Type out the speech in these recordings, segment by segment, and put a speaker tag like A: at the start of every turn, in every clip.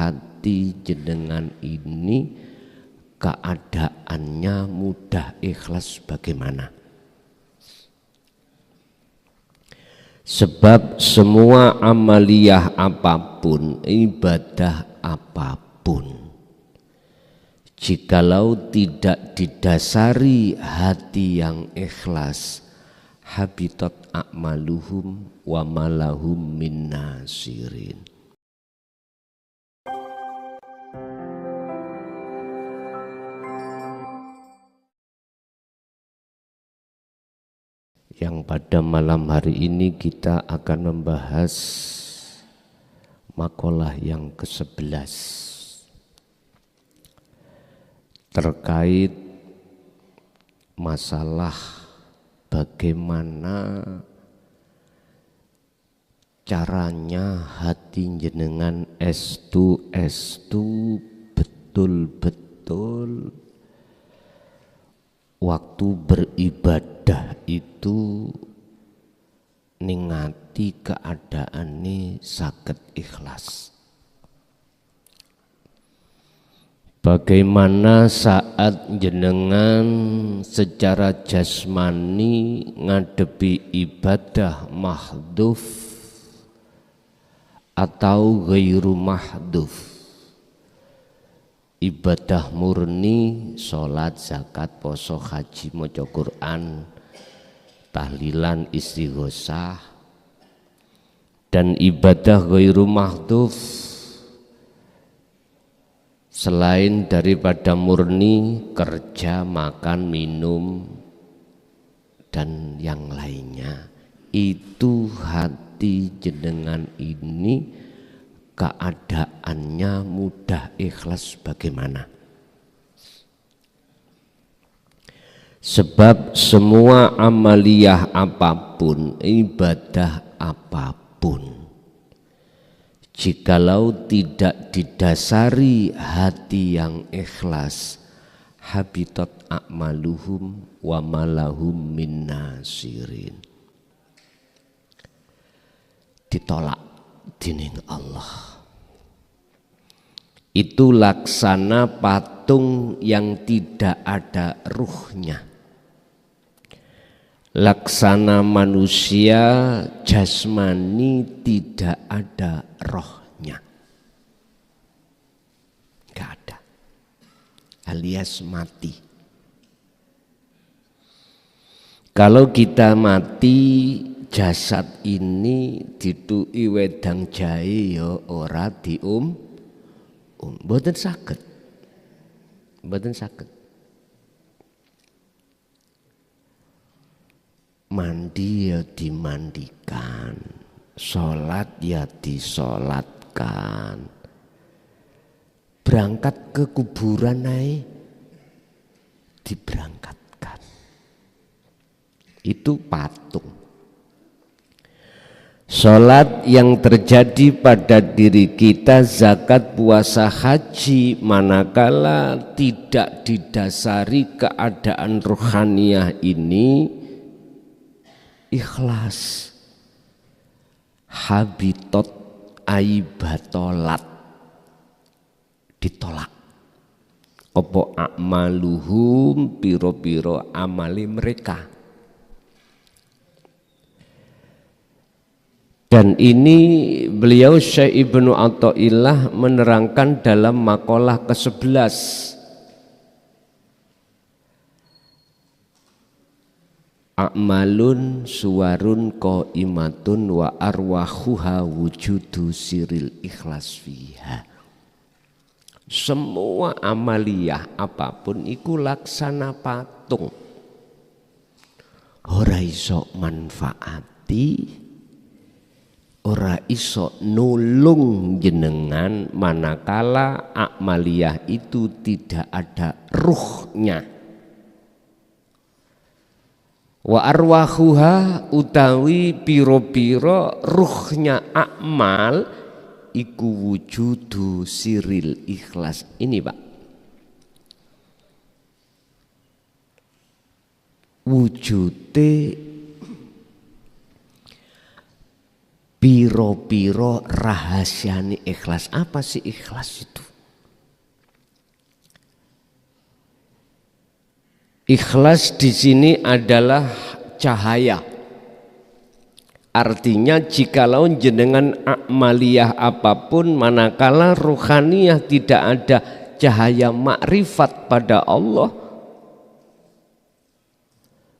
A: hati jenengan ini keadaannya mudah ikhlas bagaimana? Sebab semua amaliyah apapun, ibadah apapun, jikalau tidak didasari hati yang ikhlas, habitat a'maluhum wa malahum min nasirin. Yang pada malam hari ini kita akan membahas makalah yang ke-11 terkait masalah bagaimana caranya hati jenengan estu betul-betul waktu beribadah itu ningati keadaan ini saged ikhlas. Bagaimana saat jenengan secara jasmani ngadepi ibadah mahdhuf atau ghairu mahdhuf, ibadah murni, sholat, zakat, poso, haji, maca Quran, tahlilan, istighosah, dan ibadah ghairu mahdhuf selain daripada murni, kerja, makan, minum, dan yang lainnya, itu hati jenengan ini keadaannya mudah ikhlas bagaimana? Sebab semua amaliyah apapun, ibadah apapun, jikalau tidak didasari hati yang ikhlas, habitat a'maluhum wa malahum min nasirin, ditolak dening Allah. Itu laksana patung yang tidak ada ruhnya, laksana manusia jasmani tidak ada rohnya, gak ada, alias mati. Kalau kita mati, jasad ini dituki wedang jahe ya ora mboten saged. Mboten saged. Mandi ya dimandikan, sholat ya disolatkan, berangkat ke kuburan naik diberangkatkan. Itu patung. Sholat yang terjadi pada diri kita, zakat, puasa, haji, manakala tidak didasari keadaan rohaniah ini ikhlas, habitat aibatolat, ditolak. Opo a'maluhum, piro-piro amali mereka. Dan ini beliau Syekh Ibnu Athaillah menerangkan dalam makalah ke-11. A'malun suwarun qaimatun wa arwahuha wujudu siril ikhlas fiha. Semua amaliyah apapun iku laksana patung, ora iso manfaati, ora iso nulung jenengan manakala amaliyah itu tidak ada ruhnya. Wa arwahuha utawi piro-piro ruhnya amal iku wujudu siril ikhlas. Ini Pak, wujude piro-piro rahasiane ikhlas. Apa sih ikhlas itu? Ikhlas di sini adalah cahaya. Artinya jikalau jenengan amaliyah apapun, manakala ruhaniyah tidak ada cahaya makrifat pada Allah,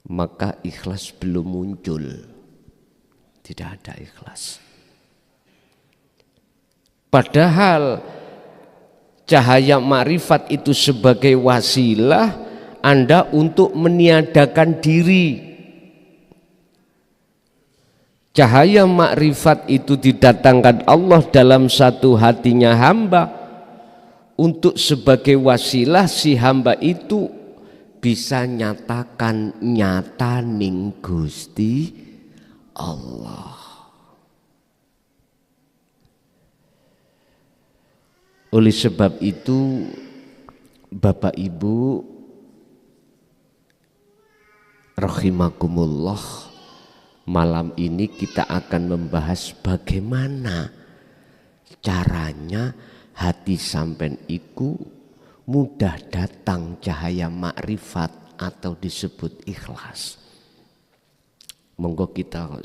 A: maka ikhlas belum muncul. Tidak ada ikhlas. Padahal cahaya makrifat itu sebagai wasilah Anda untuk meniadakan diri. Cahaya makrifat itu didatangkan Allah dalam satu hatinya hamba untuk sebagai wasilah si hamba itu bisa nyatakan nyata ning Gusti Allah. Oleh sebab itu Bapak Ibu rahimakumullah, malam ini kita akan membahas bagaimana caranya hati sampean iku mudah datang cahaya makrifat atau disebut ikhlas. Monggo kita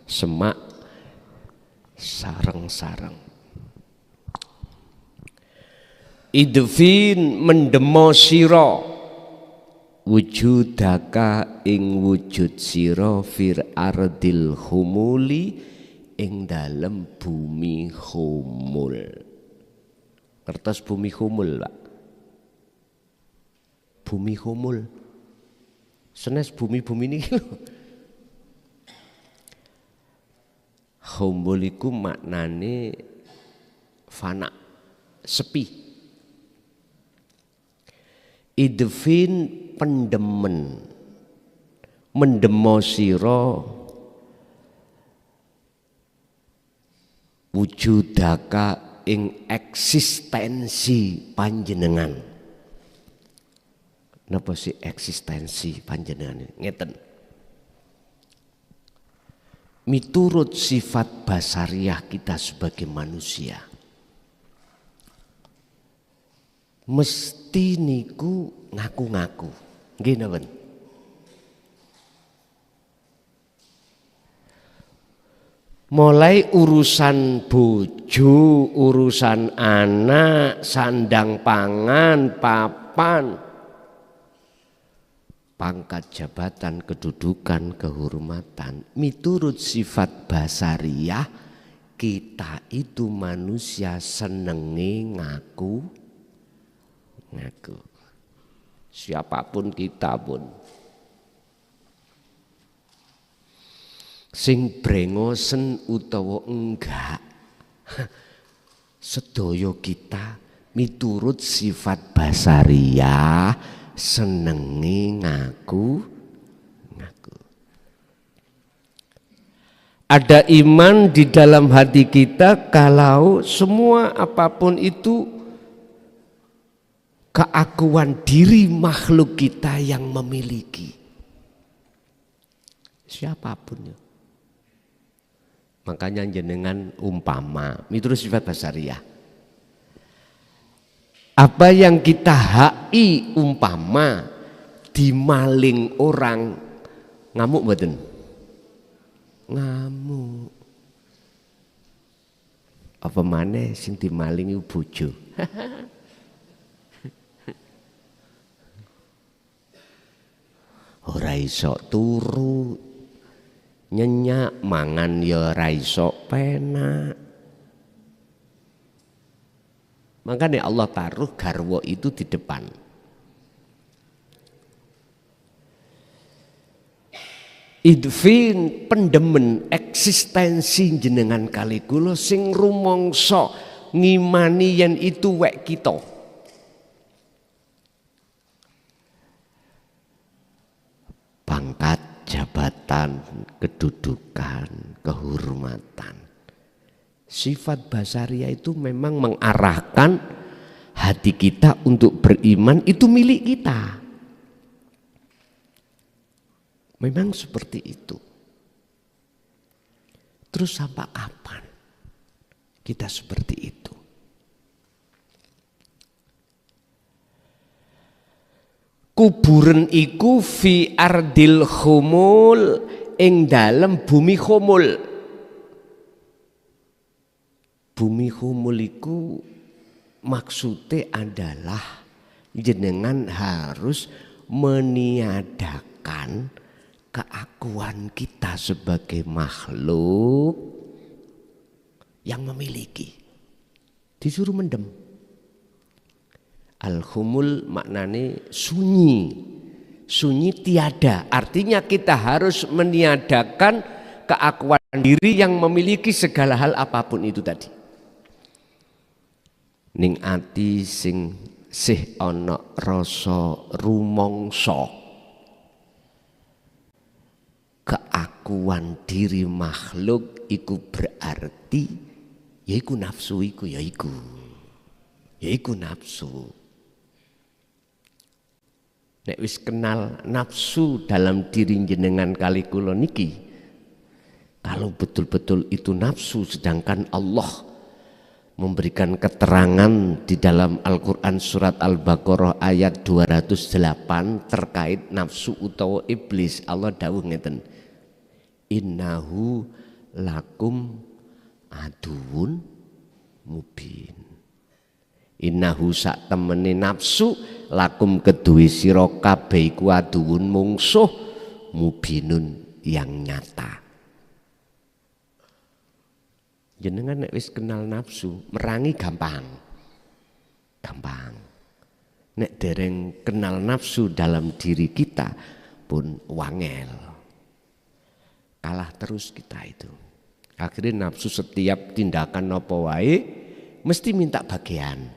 A: semak sareng-sareng. Idfin mendemo sira wujudaka ing wujud sira fir ardil humuli ing dalem bumi humul. Kertas bumi humul, Pak. Bumi humul. Senes bumi-bumi niki lho. Humul iku maknane fana, sepi. Idfin pendemen, mendemo sira wujudaka ing eksistensi panjenengan. Napa sih eksistensi panjenengan? Ngeten. Miturut sifat basariah kita sebagai manusia, mesti niku ngaku-ngaku. Nggih napa? Mulai urusan bojo, urusan anak, sandang pangan, papan, pangkat jabatan, kedudukan, kehormatan, miturut sifat basariah kita itu manusia senenge ngaku. Siapapun kita pun. Sing brengosen utawa enggak, sedaya kita miturut sifat basariah senenge ngaku. Ada iman di dalam hati kita kalau semua apapun itu keakuan diri makhluk kita yang memiliki. Siapapun ya. Makanya jenengan umpama miturut sifat basariah. Apa yang kita hai umpama dimaling orang, ngamuk mboten? Ngamuk. Apa maneh sing dimaling iku bojo. Ora iso turu, nyenyak, mangan ya ora iso penak. Makanya Allah taruh garwa itu di depan. Idfin pendemen eksistensi jenengan kali kula sing rumangsa ngimani yen itu wek kita. Pangkat, jabatan, kedudukan, kehormatan. Sifat basariah itu memang mengarahkan hati kita untuk beriman itu milik kita. Memang seperti itu. Terus sampai kapan kita seperti itu? Kuburan iku fi ardil khumul, ing dalem bumi khumul. Bumi khumul iku maksudnya adalah jenengan harus meniadakan keakuan kita sebagai makhluk yang memiliki. Disuruh mendem. Al-khumul maknanya sunyi. Sunyi tiada. Artinya kita harus meniadakan keakuan diri yang memiliki segala hal apapun itu tadi. Ning ati sing sih ana rasa rumangsa keakuan diri makhluk iku berarti yaiku nafsu iku yaiku nafsu. Nek wis kenal nafsu dalam diri jenengan kali kula niki, kalau betul-betul itu nafsu, sedangkan Allah memberikan keterangan di dalam Al-Quran surat Al-Baqarah ayat 208 terkait nafsu utawa iblis. Allah dawuh ngeten, innahu lakum aduun mubin. Innahu sak temene nafsu lakum kedue sira kabeh iku aduun mungsuh mubinun yang nyata. Jenengan nek wis kenal nafsu merangi gampang. Nek dereng kenal nafsu dalam diri kita pun wangel. Kalah terus kita itu. Akhirnya nafsu setiap tindakan apa wae mesti minta bagian.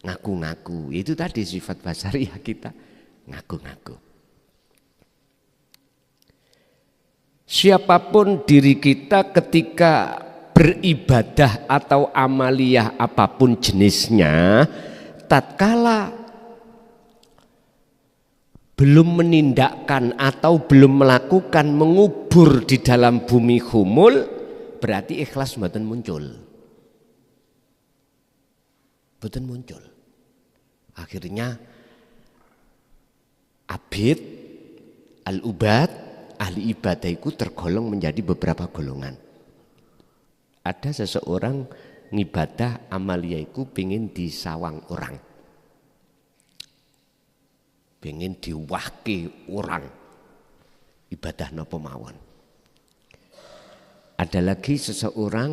A: Ngaku-ngaku, itu tadi sifat basariah kita, ngaku-ngaku. Siapapun diri kita ketika beribadah atau amaliyah apapun jenisnya, tatkala belum menindakkan atau belum melakukan mengubur di dalam bumi khumul, berarti ikhlas mboten muncul. Mboten muncul. Akhirnya abid, al-ubad, ahli ibadah itu tergolong menjadi beberapa golongan. Ada seseorang ngibadah amalia itu pingin disawang orang, pingin diwahki orang, ibadah napa mawon. Ada lagi seseorang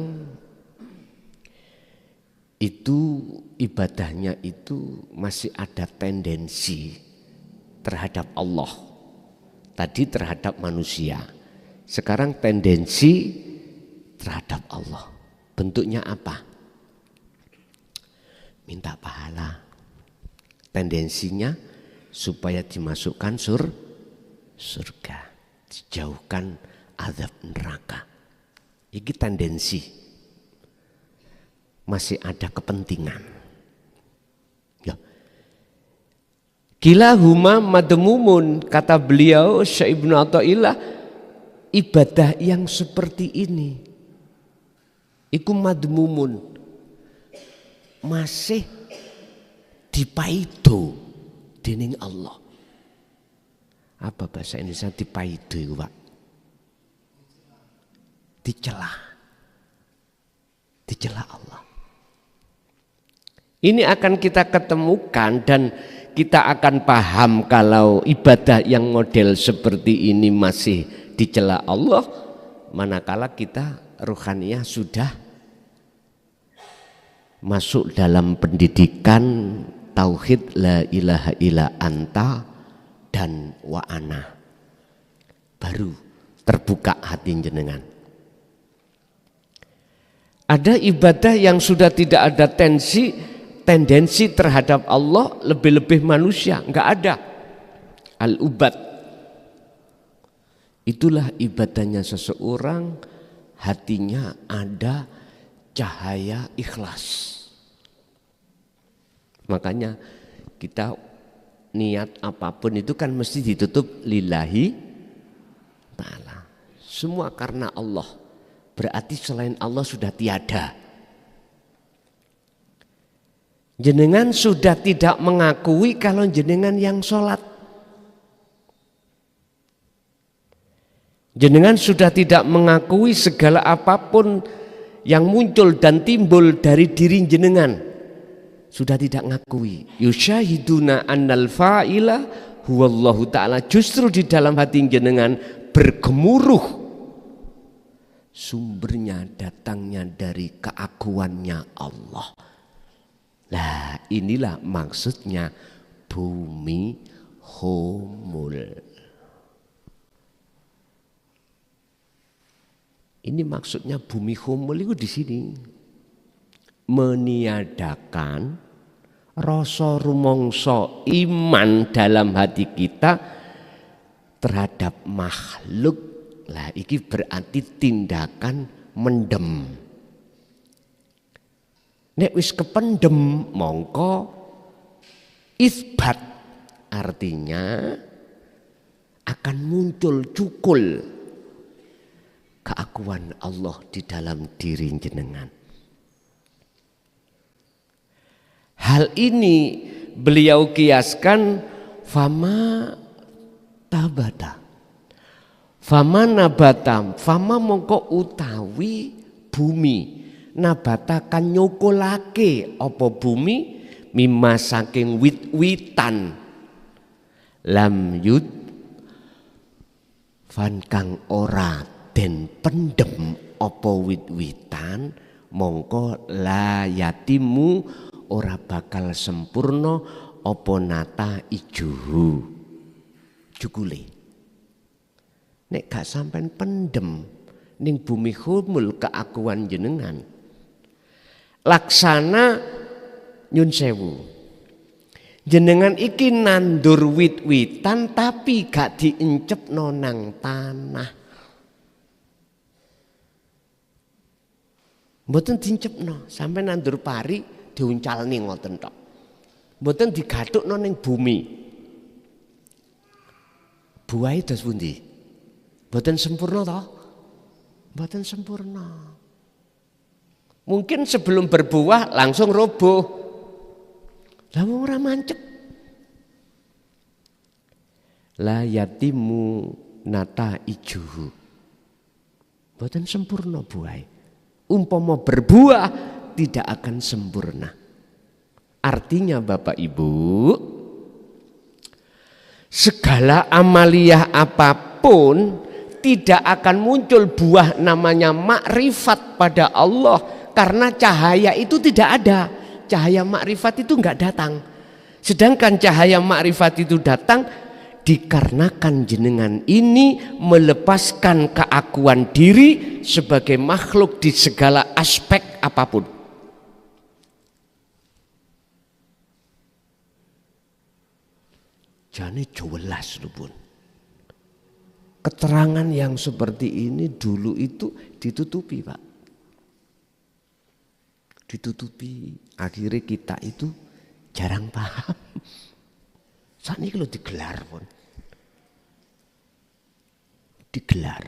A: itu ibadahnya itu masih ada tendensi terhadap Allah. Tadi terhadap manusia, sekarang tendensi terhadap Allah. Bentuknya apa? Minta pahala. Tendensinya supaya dimasukkan surga, dijauhkan azab neraka. Ini tendensi. Masih ada kepentingan. Ya. Kilahuma madmumun, kata beliau Syekh Ibnu Athaillah, ibadah yang seperti ini iku madmumun, masih dipaido dening Allah. Apa bahasa Indonesia dipaido iku, Pak? Dicela Allah. Ini akan kita ketemukan dan kita akan paham kalau ibadah yang model seperti ini masih dicela Allah, manakala kita ruhaniyah sudah masuk dalam pendidikan tauhid la ilaha illa anta dan wa ana, baru terbuka hati jenengan. Ada ibadah yang sudah tidak ada tendensi terhadap Allah, lebih-lebih manusia, enggak ada. Al-ubad, itulah ibadahnya seseorang, hatinya ada cahaya ikhlas. Makanya kita niat apapun itu kan mesti ditutup lillahi ta'ala. Semua karena Allah. berarti selain Allah sudah tiada. Jenengan sudah tidak mengakui kalau jenengan yang sholat. Jenengan sudah tidak mengakui segala apapun yang muncul dan timbul dari diri jenengan. Sudah tidak ngakui. Yusyahiduna annal fa'ila huwallahu ta'ala. Justru di dalam hati jenengan bergemuruh. Sumbernya datangnya dari keakuannya Allah. Nah, inilah maksudnya bumi humul. Ini maksudnya bumi humul itu di sini. Meniadakan rasa rumangsa iman dalam hati kita terhadap makhluk. Lah iki berarti tindakan mendem. Nek wis kependem mongko isbat, artinya akan muncul cukul keakuan Allah di dalam diri jenengan. Hal ini beliau kiaskan fama tabata. Fama nabata, fama mongko utawi bumi nabata kan nyokolake apa bumi mimma saking wit-witan lam yud fan kang ora den pendem apa wit-witan mongko la yatimu ora bakal sempurna apa nata ijuhu jukule. Nek gak sampean pendem ning bumi humul keakuan jenengan. Laksana nyun sewu. Jenengan iki nandur wit-witan tapi gak diencepno nang tanah. Mboten diencepno, sampai nandur pari diuncalne ngoten tok. Mboten digathukno ning bumi. Buahe dos pundi? Mboten sempurna toh? Mboten sempurna. Mungkin sebelum berbuah langsung roboh. Lah wong ora mancep. La yatimu nata ijuhu. Mboten sempurna buahe. Umpama berbuah tidak akan sempurna. Artinya Bapak Ibu, segala amaliyah apapun tidak akan muncul buah namanya makrifat pada Allah karena cahaya itu tidak ada. Cahaya makrifat itu enggak datang. Sedangkan cahaya makrifat itu datang dikarenakan jenengan ini melepaskan keakuan diri sebagai makhluk di segala aspek apapun. Jane jelas lho Bun. Keterangan yang seperti ini dulu itu ditutupi Pak. Ditutupi. Akhirnya kita itu jarang paham. Saat ini kalau digelar pun. Digelar.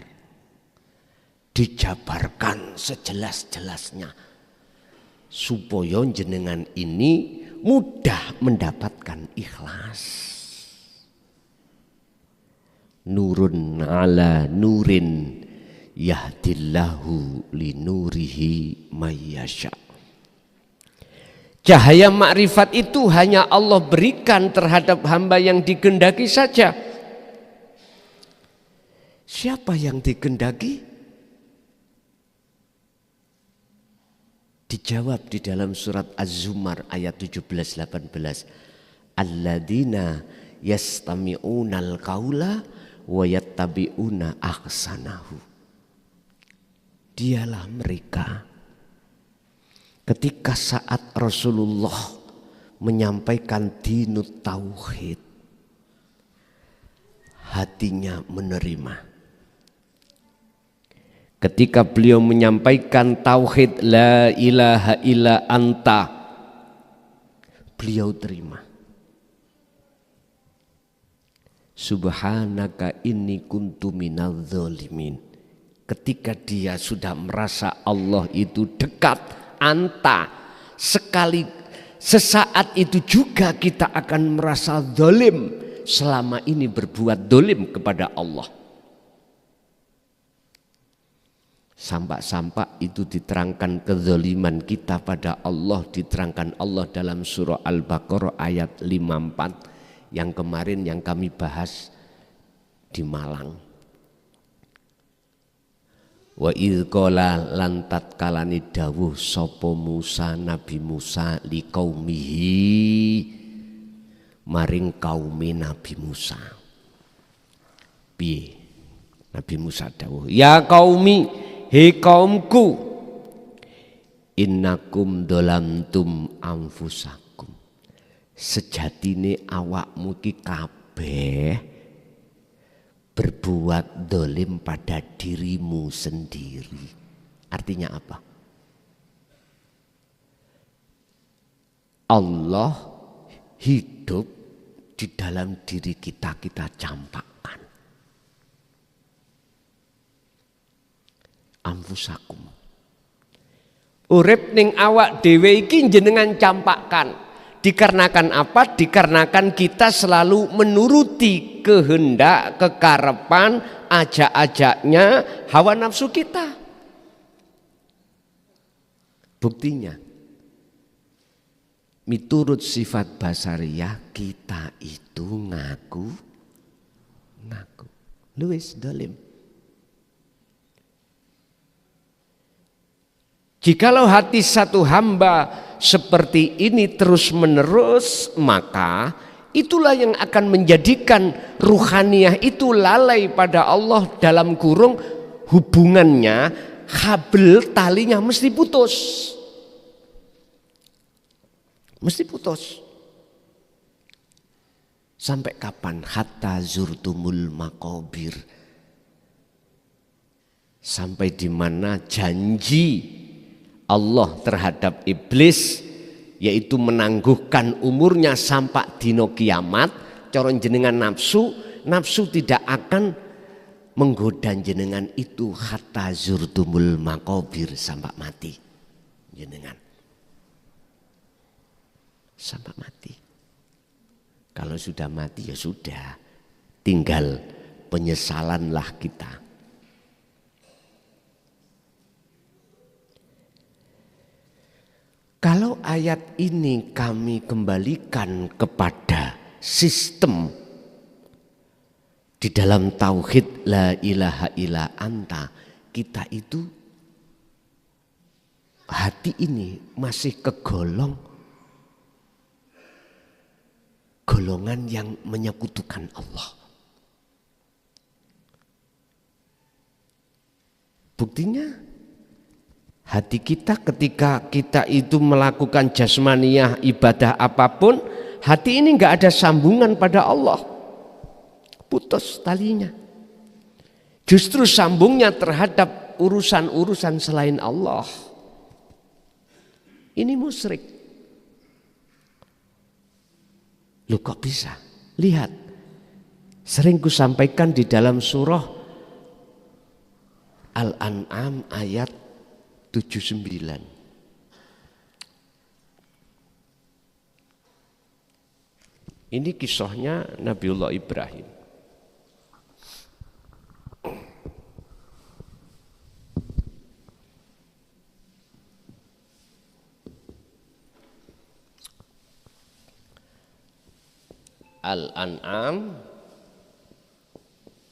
A: Dijabarkan sejelas-jelasnya. Supaya jenengan ini mudah mendapatkan ikhlas. Nurun ala nurin yahdillahu linurihi mayyasha. Cahaya makrifat itu hanya Allah berikan terhadap hamba yang dikehendaki saja. Siapa yang dikehendaki? Dijawab di dalam surat Az-Zumar ayat 17-18. Alladzina yastami'unal qaula wa yattabi'una ahsanahu. Dialah mereka ketika saat Rasulullah menyampaikan dinut tauhid, hatinya menerima. Ketika beliau menyampaikan tauhid la ilaha illa anta, beliau terima. Subhanaka inni kuntu minadz zalimin. ketika dia sudah merasa Allah itu dekat, sekali sesaat itu juga kita akan merasa zalim selama ini berbuat zalim kepada Allah. Sampak-sampak itu diterangkan kezaliman kita pada Allah, diterangkan Allah dalam surah Al-Baqarah ayat 54 yang kemarin yang kami bahas di Malang. Wa idh qala lan tatkalani dawuh sapa Musa Nabi Musa liqaumihi maring kaumi Nabi Musa. Piye? Nabi Musa dawuh, ya qaumi, he kaumku, innakum dolamtum anfusakum. Sejatine awakmu ki kabeh berbuat dolim pada dirimu sendiri. Artinya apa? Allah hidup di dalam diri kita, kita campakkan. Anfusakum. Urip ning awak dhewe iki jenengan campakkan. Dikarenakan apa? Dikarenakan kita selalu menuruti kehendak, kekarepan, ajak-ajaknya hawa nafsu kita. Buktinya, miturut sifat basariyah kita itu ngaku. Luwes dolim. Jikalau hati satu hamba seperti ini terus menerus, maka itulah yang akan menjadikan ruhaniyah itu lalai pada Allah, dalam kurung hubungannya, habel talinya mesti putus. Mesti putus. Sampai kapan? Hatta zurtumul maqabir. Sampai di mana janji Allah terhadap iblis, yaitu menangguhkan umurnya sampai dino kiamat. Coron jenengan nafsu tidak akan menggoda jenengan itu hatta zurtumul maqabir, sampai mati jenengan. Sampai mati. Kalau sudah mati ya sudah, tinggal penyesalanlah kita. Kalau ayat ini kami kembalikan kepada sistem di dalam tauhid la ilaha illa anta, kita itu hati ini masih kegolongan yang menyekutukan Allah. Buktinya hati kita ketika kita itu melakukan jasmaniyah ibadah apapun, hati ini enggak ada sambungan pada Allah. Putus talinya. Justru sambungnya terhadap urusan-urusan selain Allah. Ini musyrik. Loh kok bisa? Lihat. Sering ku sampaikan di dalam surah Al-An'am ayat 79. Ini kisahnya Nabiullah Ibrahim. Al-An'am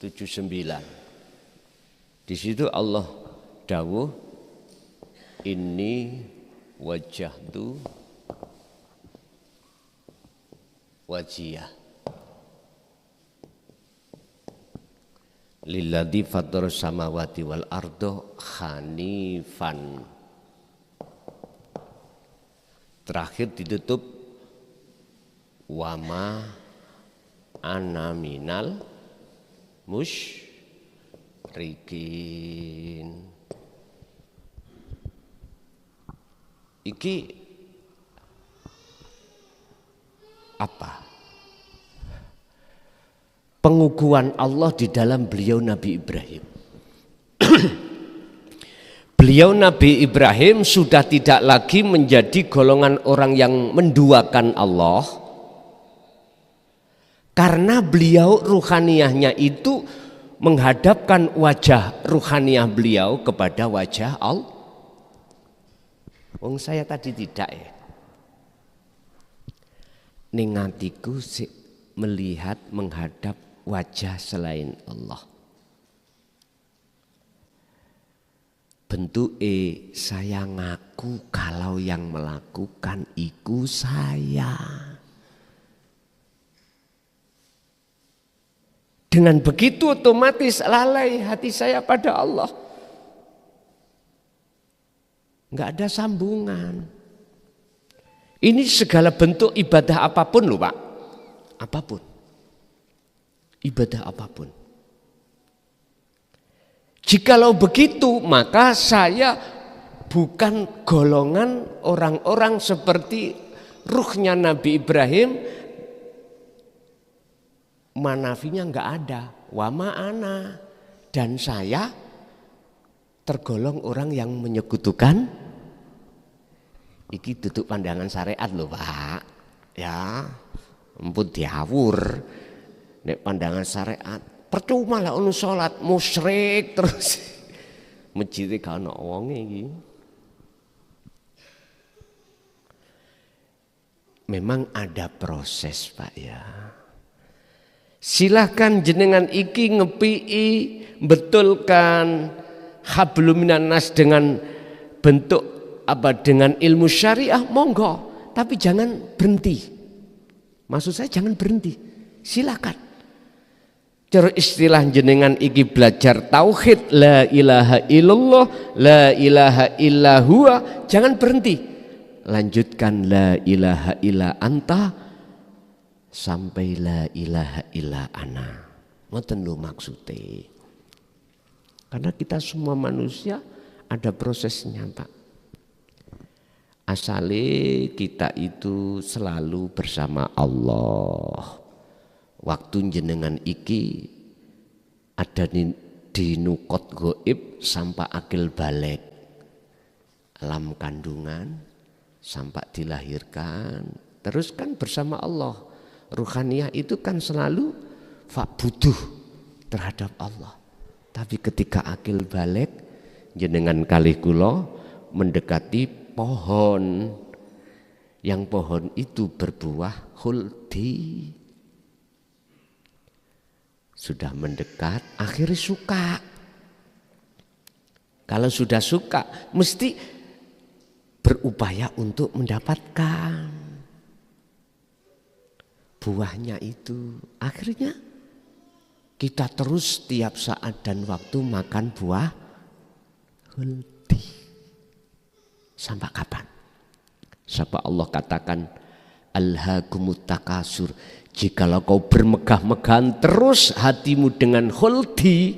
A: 79. Di situ Allah dawuh, inni wajjahtu wajiyah lilladzi fatara samawati wal ardo hanifan. Terakhir ditutup wama ana minal musyrikin. Iki apa? Pengukuhan Allah di dalam beliau Nabi Ibrahim. Beliau Nabi Ibrahim sudah tidak lagi menjadi golongan orang yang menduakan Allah, karena beliau ruhaniyahnya itu menghadapkan wajah ruhaniyah beliau kepada wajah Allah. Wong saya tadi tidak ya. Ning atiku melihat menghadap wajah selain Allah. Bentuk saya ngaku kalau yang melakukan iku saya. Dengan begitu otomatis lalai hati saya pada Allah. Enggak ada sambungan. Ini segala bentuk ibadah apapun loh Pak. Apapun. Ibadah apapun. Jikalau begitu maka saya bukan golongan orang-orang seperti ruhnya Nabi Ibrahim. Manafinya enggak ada. Wa ma'ana. Dan saya tergolong orang yang menyekutukan. Iki duduk pandangan syariat loh Pak. Ya, ampun diawur. Nek pandangan syariat, percuma lah ono salat musyrik terus. Masjid gak ono wonge iki. Memang ada proses Pak ya. Silahkan jenengan iki ngepii betulkan hablum minan nas dengan bentuk apa dengan ilmu syariah monggo, tapi jangan berhenti. Maksud saya jangan berhenti. Silakan. Cara istilah jenengan iki belajar tauhid la ilaha illallah la ilaha illa huwa, jangan berhenti. Lanjutkan la ilaha illa anta sampai la ilaha illa ana. Ngoten lho maksudnya. Karena kita semua manusia ada prosesnya Pak. Asale kita itu selalu bersama Allah. Waktu jenengan iki ada di nukot goib sampai akil balik. Alam kandungan sampai dilahirkan. Terus kan bersama Allah. Ruhaniyah itu kan selalu fa'buduh terhadap Allah. Tapi ketika akil balik jenengan kalih kula mendekati pohon, yang pohon itu berbuah khuldi. Sudah mendekat, akhirnya suka. Kalau sudah suka, mesti berupaya untuk mendapatkan buahnya itu. Akhirnya kita terus tiap saat dan waktu makan buah khuldi. Sampai kapan? Sampai Allah katakan alhaakumut takasur. Jikalau kau bermegah-megahan terus hatimu dengan khuldi.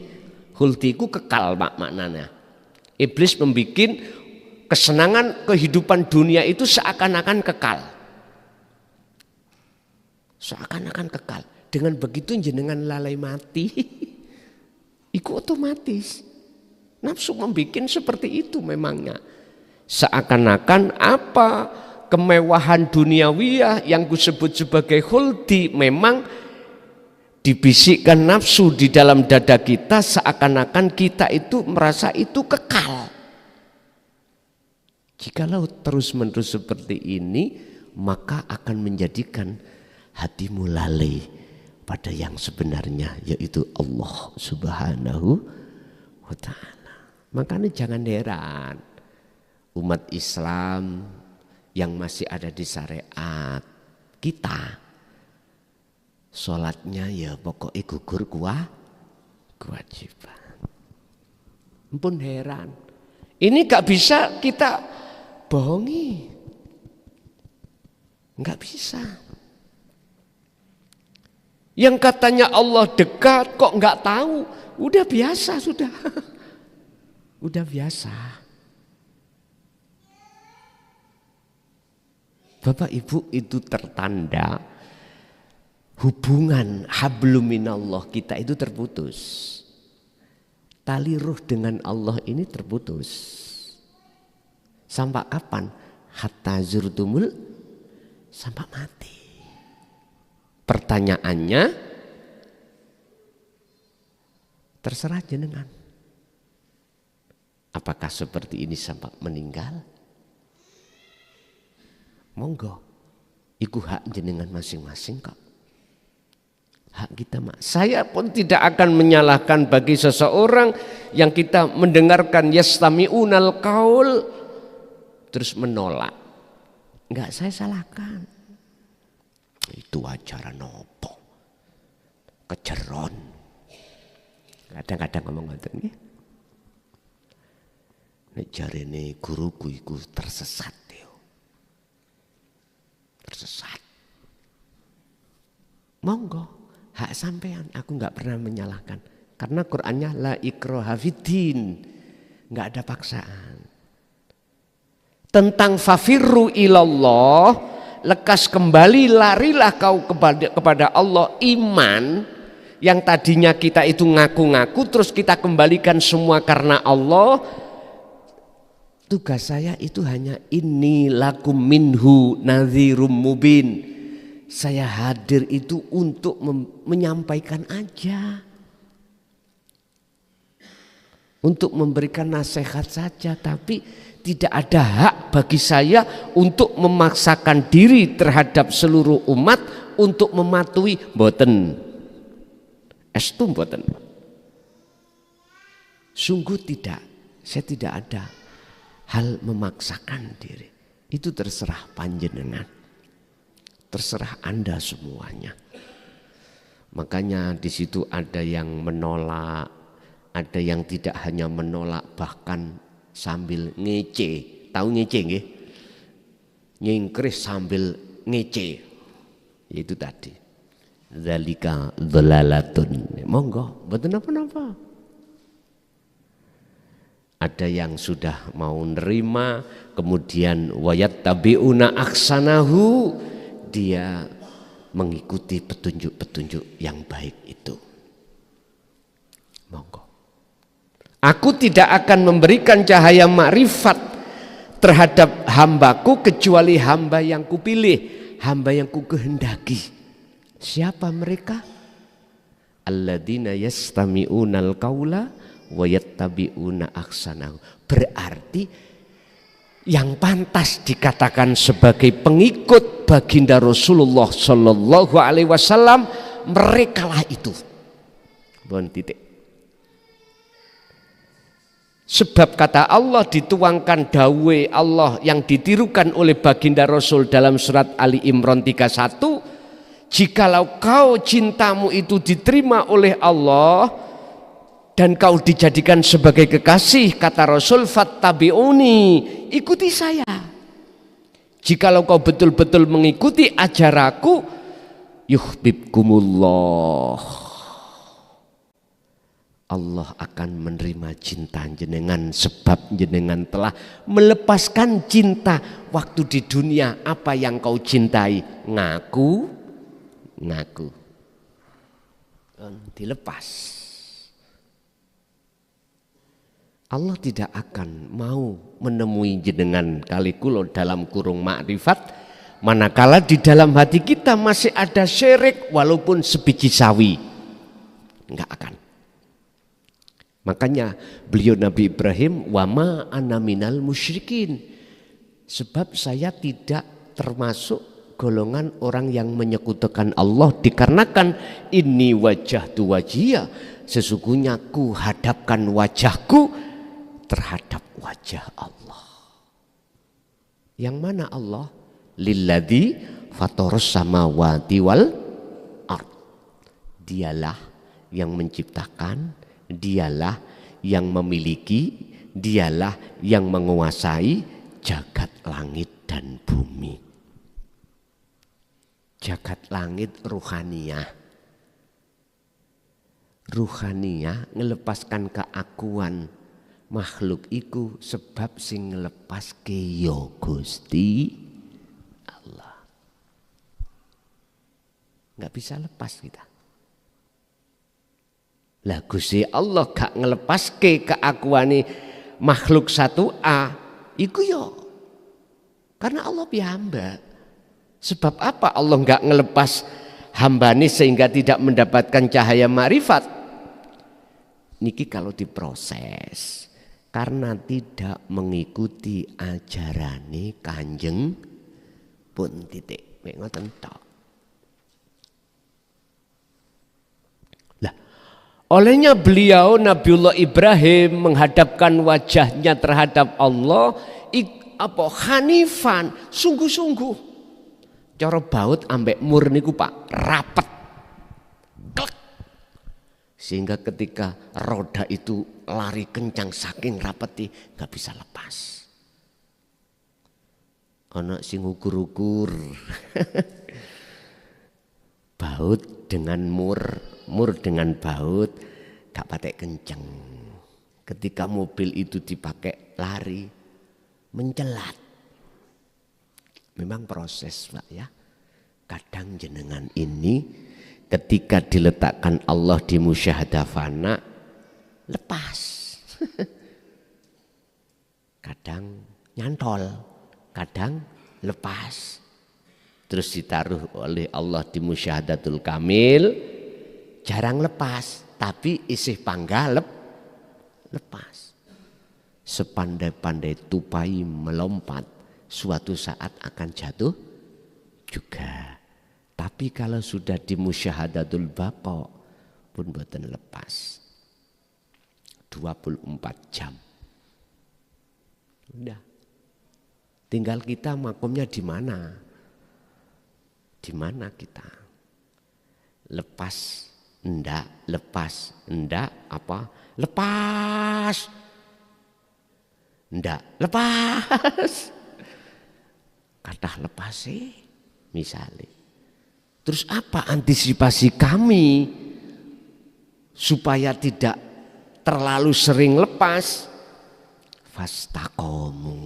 A: Khuldi itu kekal Pak maknanya. Iblis membuat kesenangan kehidupan dunia itu seakan-akan kekal. Seakan-akan kekal. Dengan begitu jenengan lalai mati. Itu otomatis. Nafsu membuat seperti itu memangnya. Seakan-akan apa kemewahan duniawiyah yang kusebut sebagai khuldi memang dibisikkan nafsu di dalam dada kita, seakan-akan kita itu merasa itu kekal. Jikalau terus-menerus seperti ini, maka akan menjadikan hatimu lalai pada yang sebenarnya, yaitu Allah Subhanahu wa ta'ala. Makanya jangan heran umat Islam yang masih ada di syariat kita, sholatnya ya pokoknya gugur kewajiban. Ampun heran. Ini gak bisa kita bohongi. Gak bisa. Yang katanya Allah dekat kok gak tahu. Udah biasa sudah. Udah biasa. Bapak Ibu, itu tertanda hubungan hablum minallah kita itu terputus. Tali ruh dengan Allah ini terputus. Sampai kapan? Hatta zurtumul, sampai mati. Pertanyaannya, terserah jenengan. Apakah seperti ini sampai meninggal? Monggo, iku hak jenengan masing-masing kok. Hak kita, saya pun tidak akan menyalahkan bagi seseorang yang kita mendengarkan yastami'unal qaul terus menolak. Enggak saya salahkan. Itu ajaran nopo? Kejeron. Kadang-kadang ngomong ngoten nggih. Nek jarene guruku iku tersesat yo. Tersesat. Monggo. Hak sampean, aku nggak pernah menyalahkan. Karena Qur'annya la ikraha fiddin, nggak ada paksaan. Tentang fafirru ilallah, lekas kembali, larilah kau kepada Allah. Iman yang tadinya kita itu ngaku-ngaku, terus kita kembalikan semua karena Allah. Tugas saya itu hanya inni lakum minhu nadhirum mubin. Saya hadir itu untuk menyampaikan aja. Untuk memberikan nasihat saja. Tapi tidak ada hak bagi saya untuk memaksakan diri terhadap seluruh umat untuk mematuhi mboten. Estu mboten. Sungguh tidak. Saya tidak ada hal memaksakan diri. Itu terserah panjenengan. Terserah Anda semuanya. Makanya di situ ada yang menolak, ada yang tidak hanya menolak bahkan sambil ngece. Tahu ngece nggih? Nyingkris sambil ngece. Itu tadi. Zalika dhalalatun. Monggo, mboten napa-napa. Ada yang sudah mau nerima, kemudian wayat tabiuna aksanahu, dia mengikuti petunjuk-petunjuk yang baik itu. Monggo. Aku tidak akan memberikan cahaya makrifat terhadap hambaku kecuali hamba yang kupilih, hamba yang kukehendaki. Siapa mereka? Alladzina yastami'unal qaula wa yattabi'una ahsanahu. Berarti yang pantas dikatakan sebagai pengikut baginda Rasulullah Shallallahu Alaihi Wasallam, merekalah itu. Bon titik. Sebab kata Allah dituangkan dawe Allah yang ditirukan oleh baginda Rasul dalam surat Ali Imran 31. Jikalau kau cintamu itu diterima oleh Allah dan kau dijadikan sebagai kekasih, kata Rasul, fattabi'uni, ikuti saya. Jikalau kau betul-betul mengikuti ajaranku, yuhibbukumullah, Allah akan menerima cinta jenengan, sebab jenengan telah melepaskan cinta waktu di dunia. Apa yang kau cintai? Ngaku, dilepas. Allah tidak akan mau menemui jenengan kali kulo dalam kurung makrifat, manakala di dalam hati kita masih ada syirik walaupun sebiji sawi. Enggak akan. Makanya beliau Nabi Ibrahim, wama ana minal musyrikin, sebab saya tidak termasuk golongan orang yang menyekutukan Allah, dikarenakan ini wajhtu wajhiya, sesungguhnya ku hadapkan wajahku terhadap wajah Allah. Yang mana Allah? Lilladzi fataras samawati wal ard. Dialah yang menciptakan, dialah yang memiliki, dialah yang menguasai jagat langit dan bumi. Jagat langit ruhaniyah. Ruhaniyah melepaskan keakuan makhluk iku sebab sing ngelepaske ya Gusti Allah. Nggak bisa lepas kita. Lah Gusti Allah gak ngelepaske keakuane makhluk 1A, iku ya Karena Allah hamba. Sebab apa Allah enggak ngelepas hamba ini sehingga tidak mendapatkan cahaya ma'rifat? Niki kalau diproses karena tidak mengikuti ajarane Kanjeng pun titik. Mek ngoten tok. Lah, olehnya beliau Nabiullah Ibrahim menghadapkan wajahnya terhadap Allah hanifan, sungguh-sungguh. Cara baut ambek mur niku Pak, rapet. Klek. Sehingga ketika roda itu lari kencang saking rapeti gak bisa lepas. Ana sing ukur-ukur. Baut dengan mur dengan baut gak patek kencang. Ketika mobil itu dipakai lari mencelat. Memang proses Pak ya. Kadang jenengan ini ketika diletakkan Allah di musyahadah fana lepas. Kadang nyantol, kadang lepas. Terus ditaruh oleh Allah di musyahadatul kamil jarang lepas, tapi isih panggah lepas. Sepandai-pandai tupai melompat suatu saat akan jatuh juga. Tapi kalau sudah di musyahadatul baqa pun boten lepas. 24 jam. Udah. Tinggal kita makomnya di mana? Di mana kita? Lepas enggak apa? Lepas. Enggak, lepas. Kata lepas sih misalnya. Terus apa antisipasi kami supaya tidak terlalu sering lepas? Fastaqomu.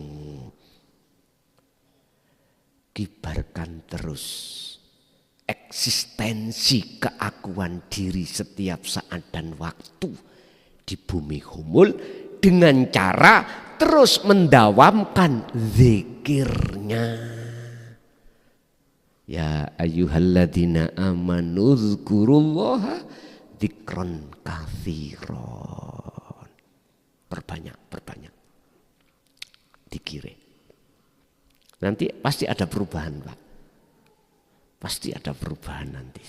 A: Kibarkan terus eksistensi keakuan diri setiap saat dan waktu di bumi humul dengan cara terus mendawamkan zikirnya. Ya ayyuhalladzina amanu dzkurullaha dzikron katsiron. Perbanyak dikire. Nanti pasti ada perubahan Pak. Pasti ada perubahan nanti.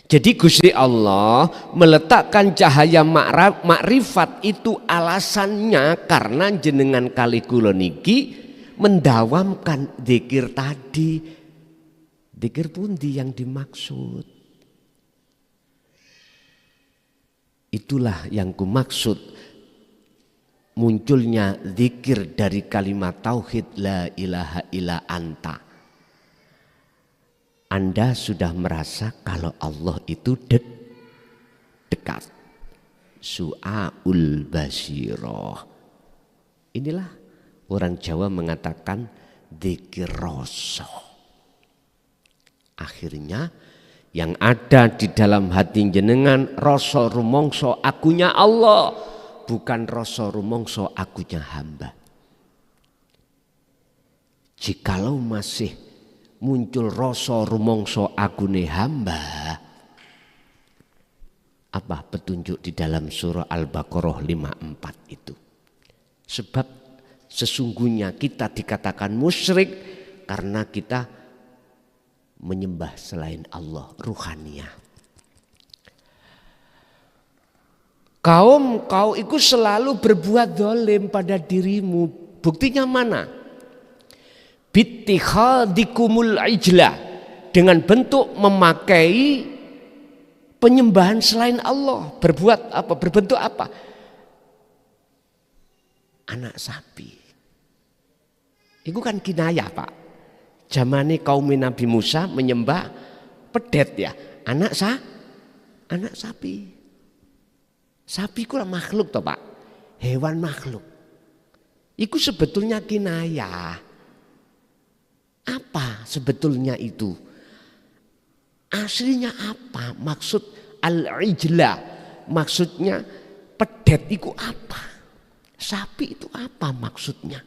A: Jadi Gusti Allah meletakkan cahaya makrifat itu alasannya karena jenengan kali kula niki mendawamkan zikir tadi. Zikir pundi yang dimaksud? Itulah yang kumaksud munculnya zikir dari kalimat tauhid la ilaha illa anta. Anda sudah merasa kalau Allah itu dekat. Su'aul basiroh. Inilah orang Jawa mengatakan dzikir rasa. Akhirnya yang ada di dalam hati jenengan rasa rumangsa akunya Allah, bukan rasa rumangsa akunya hamba. Jikalau masih muncul rasa rumangsa agune hamba, apa petunjuk di dalam surah Al-Baqarah 54 itu? Sebab sesungguhnya kita dikatakan musyrik karena kita menyembah selain Allah, ruhaniyah. Kaum kau itu selalu berbuat zalim pada dirimu. Buktinya mana? Bittikhadikumul ijla, dengan bentuk memakai penyembahan selain Allah. Berbuat apa? Berbentuk apa? Anak sapi. Itu kan kinayah Pak. Zamane kaum Nabi Musa menyembah pedet ya. Anak sapi. Sapi itu makhluk toh Pak. Hewan makhluk. Itu sebetulnya kinayah. Apa sebetulnya itu? Aslinya apa? Maksud al-ijla. Maksudnya pedet itu apa? Sapi itu apa maksudnya?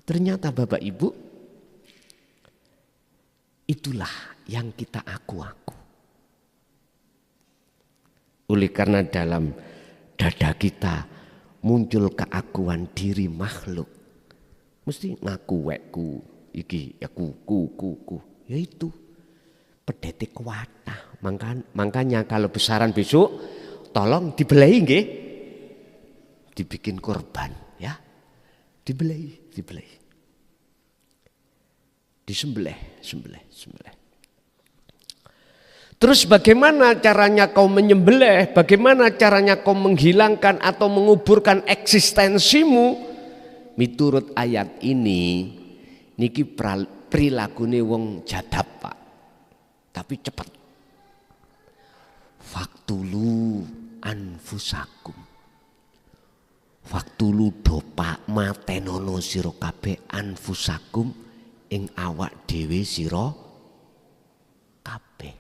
A: Ternyata Bapak Ibu, itulah yang kita aku-aku. Oleh karena dalam dada kita muncul keakuan diri makhluk, mesti ngaku wekku iki ya ku. Ya itu pedete kuatah. Makanya kalau besaran besok tolong dibelai nggih. Dibikin korban ya. Dibelai. Disembelih. Terus bagaimana caranya kau menyembelih? Bagaimana caranya kau menghilangkan atau menguburkan eksistensimu? Miturut ayat ini, niki prilakune wong jadab Pak. Tapi cepat. Faktulu anfusakum. Faktulu dopak matenono sira kabeh anfusakum ing awak dhewe sira kabeh.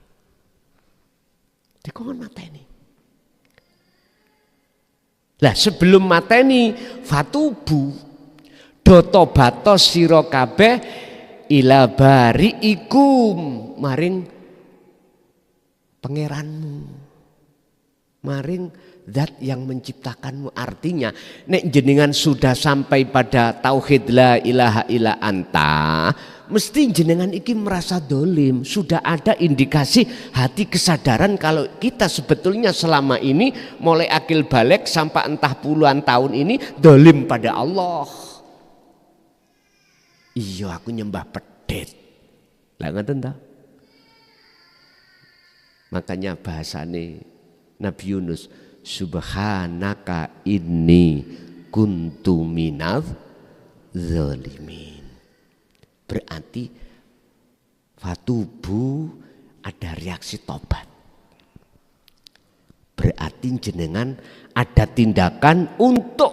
A: Dikon mateni. Lah sebelum mateni fatubu do tobatos sira kabeh ila bariikum maring pangeranmu. Maring zat yang menciptakanmu. Artinya nek jenengan sudah sampai pada tauhid la ilaha illa anta, mesti jenengan iki merasa dolim. Sudah ada indikasi hati kesadaran kalau kita sebetulnya selama ini mulai akil balik sampai entah puluhan tahun ini dolim pada Allah. Iya aku nyembah pedet. Lah ngoten ta? Makanya bahasane Nabi Yunus, subhanaka inni kuntu minadz zalimin. Berarti fatubu ada reaksi tobat. Berarti jenengan ada tindakan untuk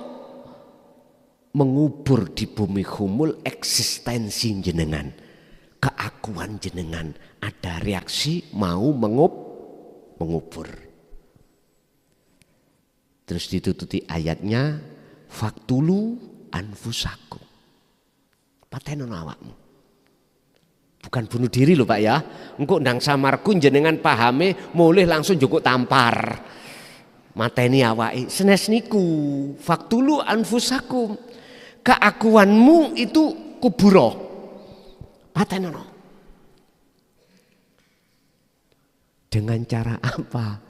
A: mengubur di bumi humul eksistensi jenengan, keakuan jenengan. Ada reaksi mau mengubur. Terus ditututi ayatnya faktulu anfusakum. Patenono awakmu. Bukan bunuh diri loh Pak ya. Engko ndang samarku jenengan pahame mulih langsung jukuk tampar. Mateni awake. Senes niku faktulu anfusakum. Keakuanmu itu kuburo. Patenono. Dengan cara apa?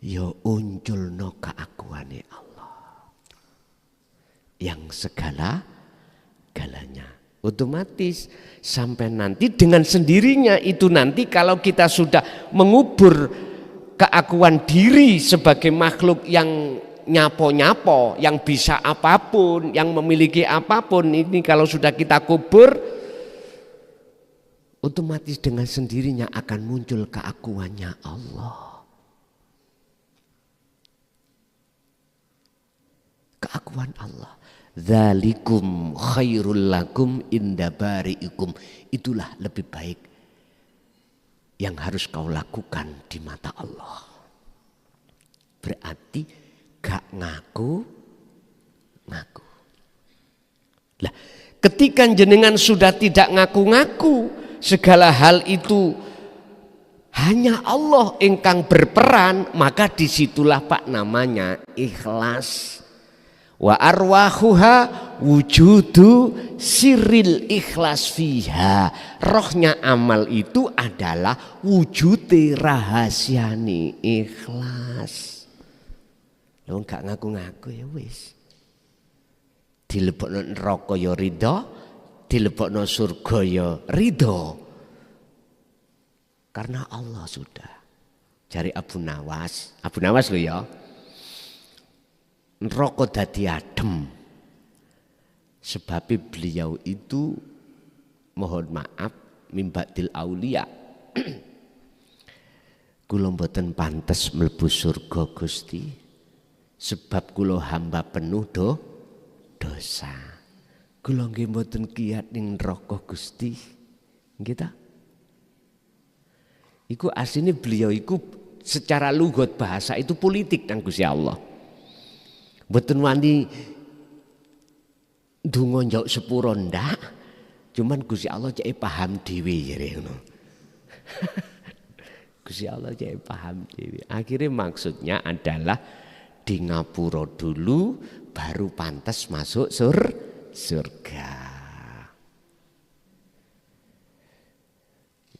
A: Ya unculno keakuane Allah yang segala-galanya. Otomatis sampai nanti dengan sendirinya itu nanti kalau kita sudah mengubur keakuan diri sebagai makhluk yang nyapo-nyapo, yang bisa apapun, yang memiliki apapun, ini kalau sudah kita kubur, otomatis dengan sendirinya akan muncul keakuannya Allah. Keakuan Allah. Dzalikum khairul lakum inda bari'ikum. Itulah lebih baik yang harus kau lakukan di mata Allah. Berarti gak ngaku. Lah, ketika jenengan sudah tidak ngaku-ngaku, segala hal itu hanya Allah ingkang berperan, maka disitulah Pak namanya ikhlas. Wa arwahuha wujudu sirril ikhlas fiha. Rohnya amal itu adalah wujude rahasiane ikhlas. Lo gak ngaku-ngaku ya wis. Dilebokno neraka ya ridho, dilebokno surga ya ridho. Karena Allah sudah. Jari Abu Nawas lho ya. Neraka dadi adem. Sebab beliau itu mohon maaf mimbatil aulia. Kula mboten pantes mlebu surga Gusti. Sebab kula hamba penuh dosa. Kula nggih mboten kiyat ning neraka Gusti. Nggih ta? Iku asline beliau iku secara lugat bahasa itu politik nang Gusti Allah. Mboten wani ndonga njauk sepuro ndak, cuman Gusti Allah cek paham dhewe jare ngono. Gusti Allah cek paham dhewe. Akhirnya maksudnya adalah di ngapura dulu baru pantas masuk surga.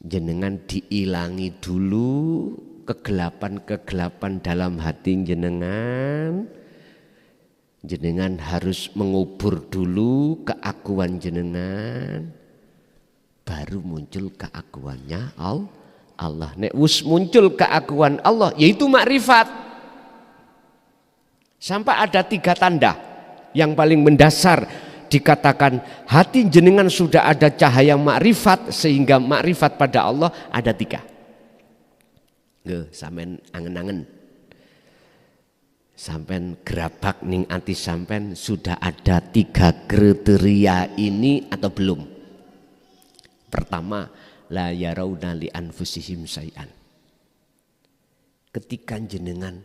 A: Jenengan diilangi dulu kegelapan-kegelapan dalam hati jenengan. Jenengan harus mengubur dulu keakuan jenengan, baru muncul keakuannya Allah. Nek wis muncul keakuan Allah, yaitu makrifat. Sampai ada 3 tanda yang paling mendasar dikatakan hati jenengan sudah ada cahaya makrifat, sehingga makrifat pada Allah ada 3. Sampean angen-angen. Sampean gerabak ning ati sampean sudah ada 3 kriteria ini atau belum? Pertama, la yarawna li anfusihim syai'an. Ketika jenengan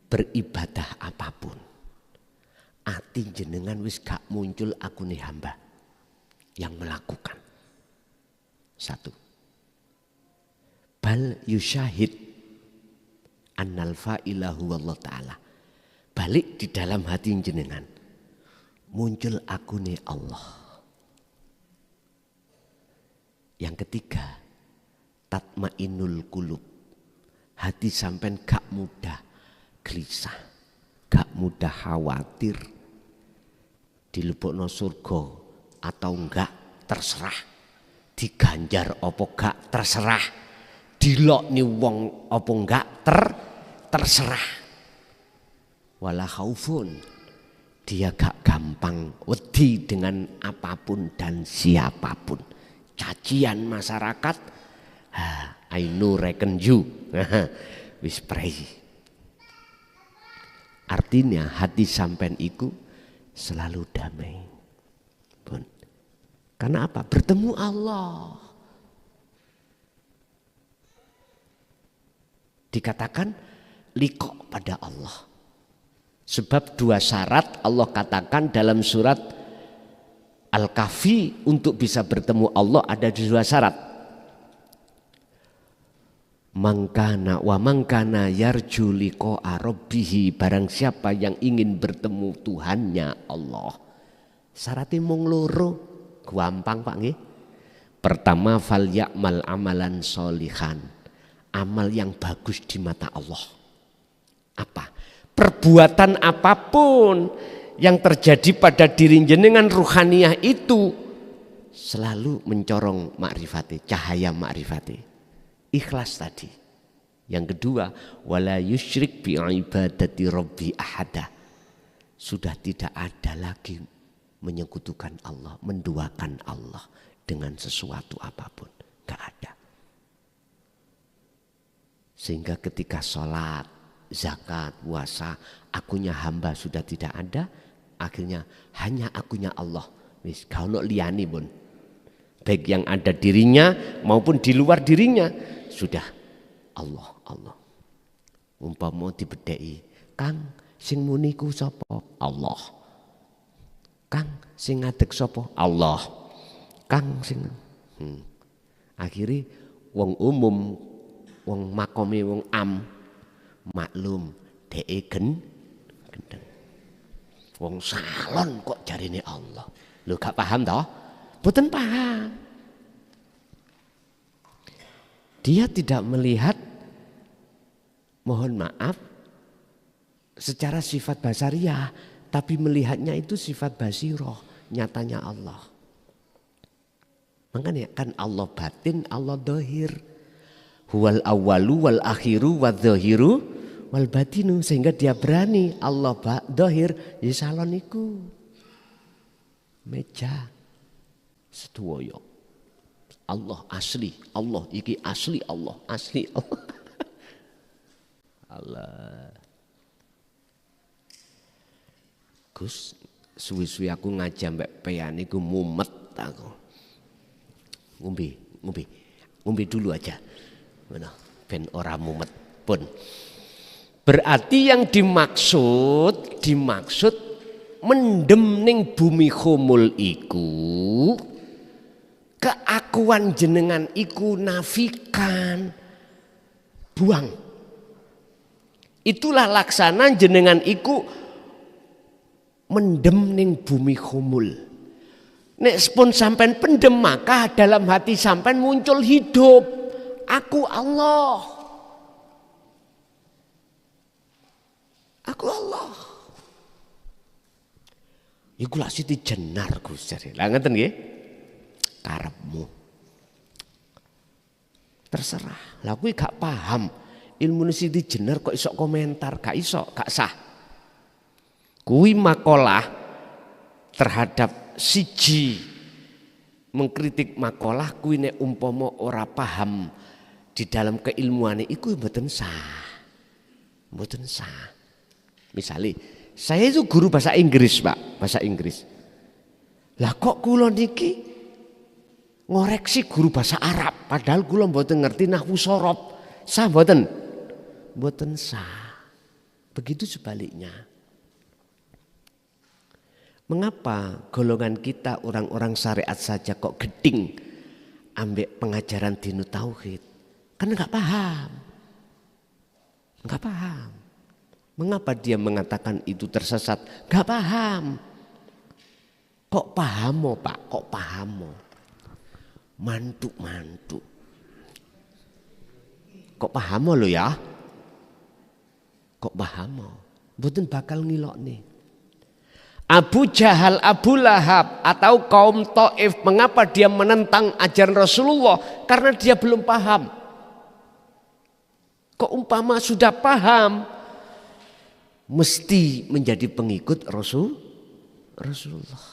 A: beribadah apapun, ati jenengan wis gak muncul akune hamba yang melakukan. 1. Bal yusyahid annal fa'ilahu Allah ta'ala. Balik di dalam hati jenengan muncul akune Allah. Yang ketiga, tatmainul qulub. Hati sampean gak mudah gelisah, gak mudah khawatir dilebokno surga atau enggak terserah, diganjar apa gak terserah, dilokni wong apa enggak terserah. Wala khaufun, dia gak gampang wedi dengan apapun dan siapapun. Cacian masyarakat, I know reckon you, wis pray. Artinya hati sampean iku selalu damai. Pun. Karena apa? Bertemu Allah. Dikatakan liqa pada Allah. Sebab 2 syarat Allah katakan dalam surat Al-Kahfi, untuk bisa bertemu Allah ada 2 syarat. Mangkana wa mangkana yarju liqa'a rabbih, barang siapa yang ingin bertemu Tuhannya Allah. Syaratnya mung 2, gampang Pak nggih. Pertama, fal ya'mal amalan sholihan, amal yang bagus di mata Allah. Apa? Perbuatan apapun yang terjadi pada diri jenengan ruhaniyah itu selalu mencorong makrifati, cahaya makrifati. Ikhlas tadi. Yang kedua, wala yusyrik bi ibadati rabbi ahada. Sudah tidak ada lagi menyekutukan Allah, menduakan Allah dengan sesuatu apapun. Gak ada. Sehingga ketika sholat, zakat, puasa, akunya hamba sudah tidak ada, akhirnya hanya akunya Allah. Wis gak ono liyane pun. Baik yang ada dirinya maupun di luar dirinya sudah Allah. Umpama dibedheki, Kang sing muni ku sapa? Allah. Kang sing ngadeg sapa? Allah. Kang sing akhirnya wong umum, wong makome wong am maklum dhek gendeng. Wong salon kok jarine Allah. Lho gak paham toh? Boten paham. Dia tidak melihat, mohon maaf, secara sifat basariah, tapi melihatnya itu sifat basiroh, nyatanya Allah. Makanya kan Allah batin, Allah dohir. Huwal awwalu wal akhiru wal dohiru wal batinu, sehingga dia berani Allah dohir ya salon iku meja setuoyo Allah asli, Allah iki asli, Allah asli, Allah. Allah. Gus, suwi-suwi aku ngaji mbek peyan iku mumet aku. Ngombe dulu aja. Mana ben ora mumet pun. Berarti yang dimaksud mendem ning bumi khumul iku keakuan jenengan iku nafikan, buang. Itulah laksana jenengan iku mendem ning bumi khumul. Nek pun sampean pendem maka dalam hati sampean muncul hidup. Aku Allah. Aku Allah. Iku lak Siti Jenar Gus jare. Lah ngeten nggih. Karepmu. Terserah. Lah kuwi gak paham. Ilmu Siti Jenar kok iso komentar, gak iso, gak sah. Kuwi makalah terhadap siji mengkritik makalah kuwi nek umpama ora paham di dalam keilmuane iku mboten sah. Mboten sah. Misalnya saya itu guru bahasa Inggris, Pak, bahasa Inggris. Lah kok kula niki ngoreksi guru bahasa Arab padahal kula mboten ngerti nahwu sorob. Sah mboten? Mboten sah. Begitu sebaliknya. Mengapa golongan kita orang-orang syariat saja kok geding ambek pengajaran dinu tauhid? Karena nggak paham. Nggak paham. Mengapa dia mengatakan itu tersesat? Nggak paham. Kok paham Pak? Kok paham? Mantuk. Kok paham lo ya? Kok paham? Mboten bakal ngilok nih. Abu Jahal, Abu Lahab atau kaum Taif, mengapa dia menentang ajaran Rasulullah? Karena dia belum paham. Kok umpama sudah paham, mesti menjadi pengikut Rasulullah.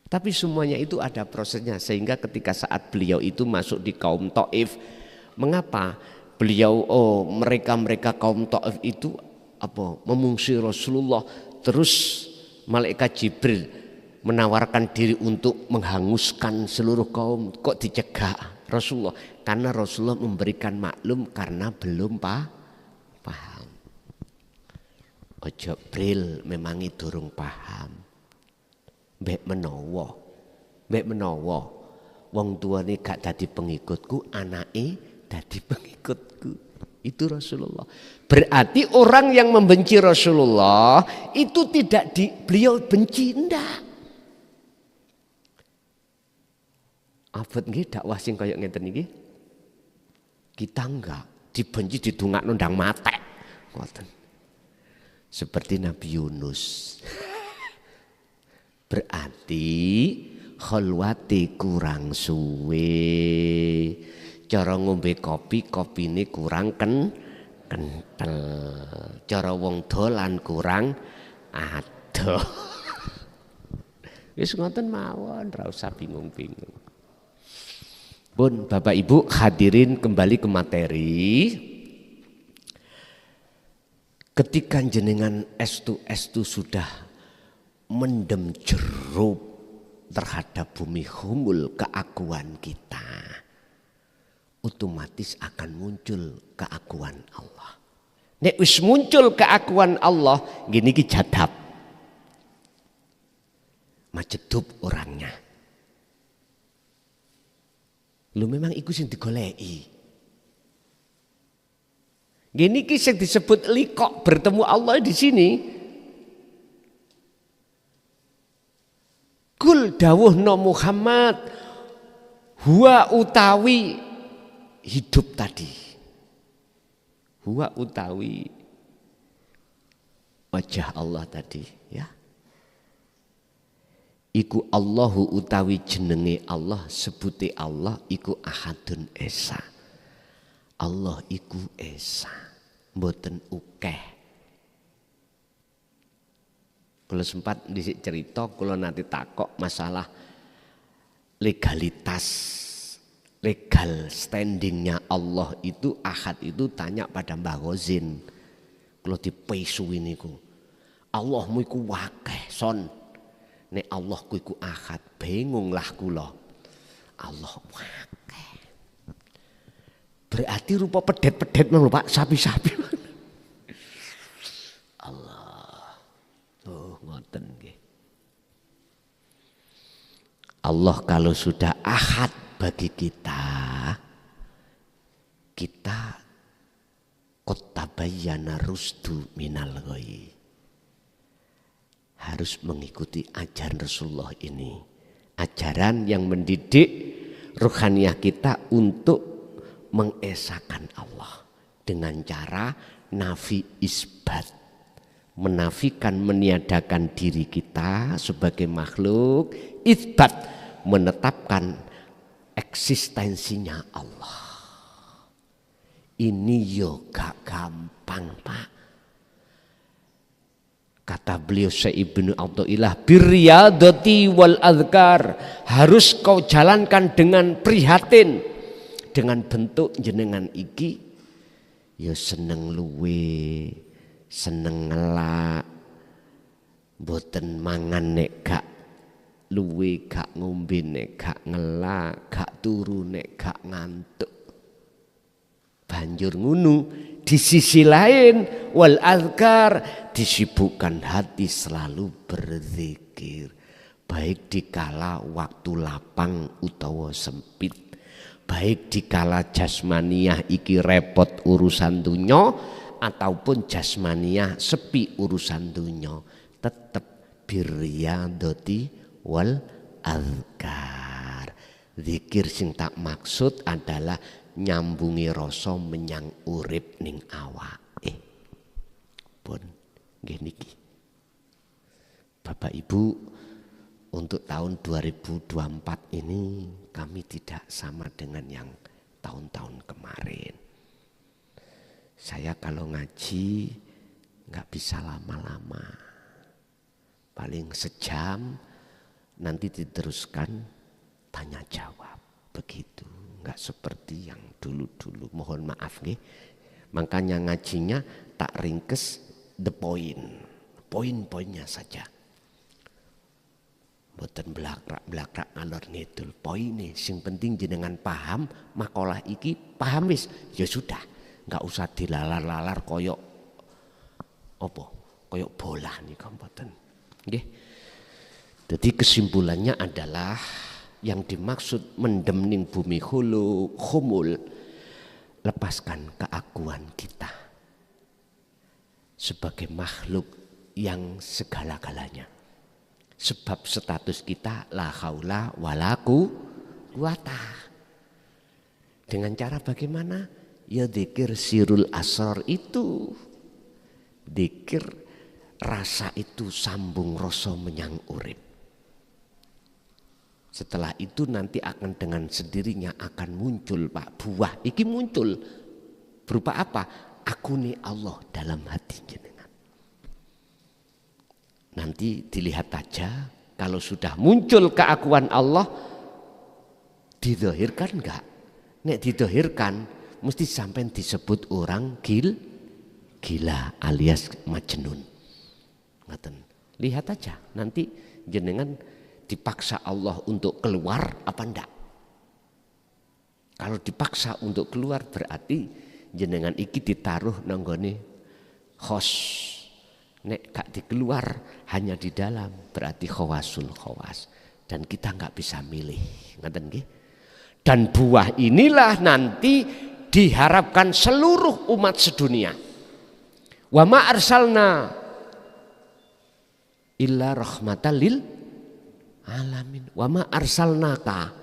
A: Tapi semuanya itu ada prosesnya, sehingga ketika saat beliau itu masuk di kaum Taif, mengapa beliau mereka kaum Taif itu memungsi Rasulullah, terus malaikat Jibril menawarkan diri untuk menghanguskan seluruh kaum, kok dicegah Rasulullah? Karena Rasulullah memberikan maklum karena belum paham. Ojo bril memangi durung paham. Mbek menawa wong tuane gak dadi pengikutku, anake dadi pengikutku. Itu Rasulullah. Berarti orang yang membenci Rasulullah itu tidak beliau benci, ndak. Abot nggih dakwah sing kaya ngeten niki. Kita enggak dibenci didongakno ndang matek. Ngoten. Seperti Nabi Yunus. Berarti kholwati kurang suwe. Cara ngombe kopi, kopine kurang kental. Cara wong dolan kurang adoh. Wis ngoten mawon, ora usah bingung-bingung. Pun Bapak Ibu hadirin, kembali ke materi. Ketika jenengan estu sudah mendem jeruk terhadap bumi humul keakuan kita, otomatis akan muncul keakuan Allah. Nek wis muncul keakuan Allah, gini ki jadab. Macedup orangnya. Lu memang iku sing digoleki. Gini ki sing disebut liqo, bertemu Allah di sini. Kul dawuhna Muhammad, huwa utawi hidup tadi. Huwa utawi wajah Allah tadi, ya. Iku Allahu utawi jenenge Allah, sebuti Allah iku ahadun esa. Allah iku esa, mboten ukeh. Kalau sempat disik cerita, kalau nanti takok masalah legalitas, legal standingnya Allah itu ahad itu, tanya pada Mbah Ghazin. Kalau dipesu ini ku, Allahmu iku wakeh son. Nek Allah ku iku ahad, bingunglah kula. Allah wakeh. Berarti rupa pedet-pedet lho Pak, sapi-sapi. Allah. Oh, ngoten. Allah kalau sudah ahad bagi kita qad tabayyana rusdu minal ghayy. Harus mengikuti ajaran Rasulullah ini. Ajaran yang mendidik ruhaniyah kita untuk mengesahkan Allah dengan cara nafi isbat. Menafikan, meniadakan diri kita sebagai makhluk, isbat, menetapkan eksistensinya Allah. Ini yo gak gampang, Pak. Kata beliau Syekh Ibnu Athaillah, birriyadati wal azkar, harus kau jalankan dengan prihatin, dengan bentuk jenengan iki ya seneng luwe, seneng ngelak, mboten mangan nek gak luwe, gak ngombe nek gak ngelak, gak turu nek gak ngantuk. Banjur ngunu. Di sisi lain wal azkar, disibukkan hati selalu berzikir, baik dikala waktu lapang utawa sempit, baik dikala jasmaniah iki repot urusan dunya ataupun jasmaniah sepi urusan dunya, tetap birriyadati wal azkar. Zikir sing tak maksud adalah nyambungi rasa menyang urip ning awake. Pun nggih niki. Bapak Ibu, untuk tahun 2024 ini kami tidak sama dengan yang tahun-tahun kemarin. Saya kalau ngaji nggak bisa lama-lama. Paling sejam, nanti diteruskan tanya jawab. Begitu. Enggak seperti yang dulu-dulu, mohon maaf nih. Makanya ngajinya tak ringkes the point, poin-poinnya saja. Mboten blakrak ngalor ngidul, poine sing penting jenengan paham makalah iki, paham wis ya sudah, enggak usah dilalar-lalar koyok apa? Koyok bola nika mboten. Nggih. Jadi kesimpulannya adalah yang dimaksud mendem ning bumi khumul, lepaskan keakuan kita sebagai makhluk yang segala-galanya. Sebab status kita la haula wala quwata. Dengan cara bagaimana? Ya dzikir sirul asrar itu. Dzikir rasa itu sambung rasa menyang urip. Setelah itu nanti akan dengan sendirinya akan muncul Pak buah. Iki muncul berupa apa? Aku nih Allah dalam hati jenengan. Nanti dilihat aja kalau sudah muncul keakuan Allah, didohirkan enggak? Nek didohirkan mesti sampai disebut orang gila alias majnun. Ngaten. Lihat aja nanti jenengan dipaksa Allah untuk keluar apa enggak? Kalau dipaksa untuk keluar berarti jenengan iki ditaruh nanggone khos. Nek gak dikeluar hanya di dalam berarti khawasul khawas. Dan kita enggak bisa milih. Ngaten nggih? Dan buah inilah nanti diharapkan seluruh umat sedunia. Wa ma arsalna illa rahmatan lil alamin. Wa ma arsalnaka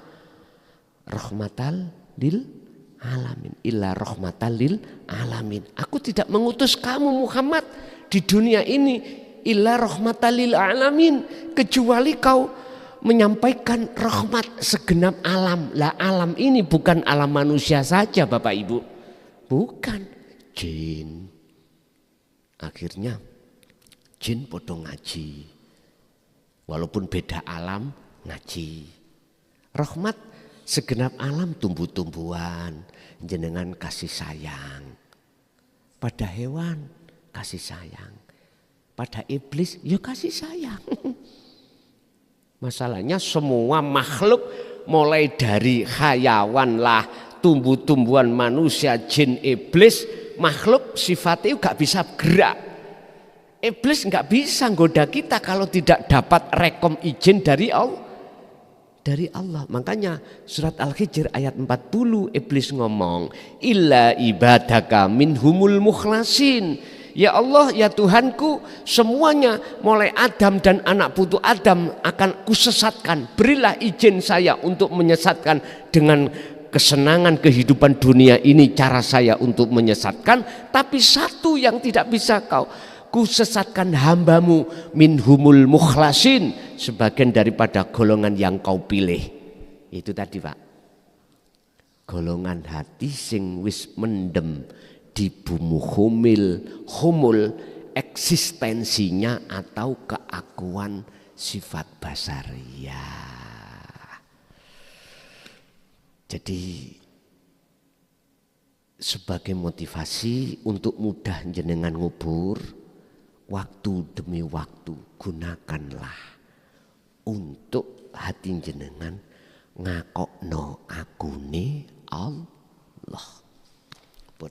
A: rahmatal lil alamin illa rahmatal lil alamin. Aku tidak mengutus kamu Muhammad di dunia ini illa rahmatal lil alamin, kecuali kau menyampaikan rahmat segenap alam. Lah alam ini bukan alam manusia saja Bapak Ibu. Bukan jin. Akhirnya jin podo ngaji. Walaupun beda alam ngaji. Rahmat segenap alam tumbuh-tumbuhan, jenengan kasih sayang. Pada hewan kasih sayang. Pada iblis ya kasih sayang. Masalahnya semua makhluk mulai dari hayawan lah, tumbuh-tumbuhan, manusia, jin, iblis, makhluk sifatnya gak bisa gerak. Iblis nggak bisa nggoda kita kalau tidak dapat rekom izin dari Allah. dari Allah. Makanya surat Al-Hijr ayat 40 iblis ngomong, illa ibadaka minhumul mukhlasin. Ya Allah, ya Tuhanku, semuanya mulai Adam dan anak putu Adam akan kusesatkan. Berilah izin saya untuk menyesatkan dengan kesenangan kehidupan dunia ini, cara saya untuk menyesatkan. Tapi satu yang tidak bisa kau kusesatkan, hambamu minhumul mukhlasin, sebagian daripada golongan yang kau pilih. Itu tadi Pak, golongan hati sing wis mendem di bumi humul eksistensinya atau keakuan sifat basariyah. Jadi sebagai motivasi untuk mudah jenengan ngubur, waktu demi waktu gunakanlah untuk hati jenengan ngakokno agune Allah. Pun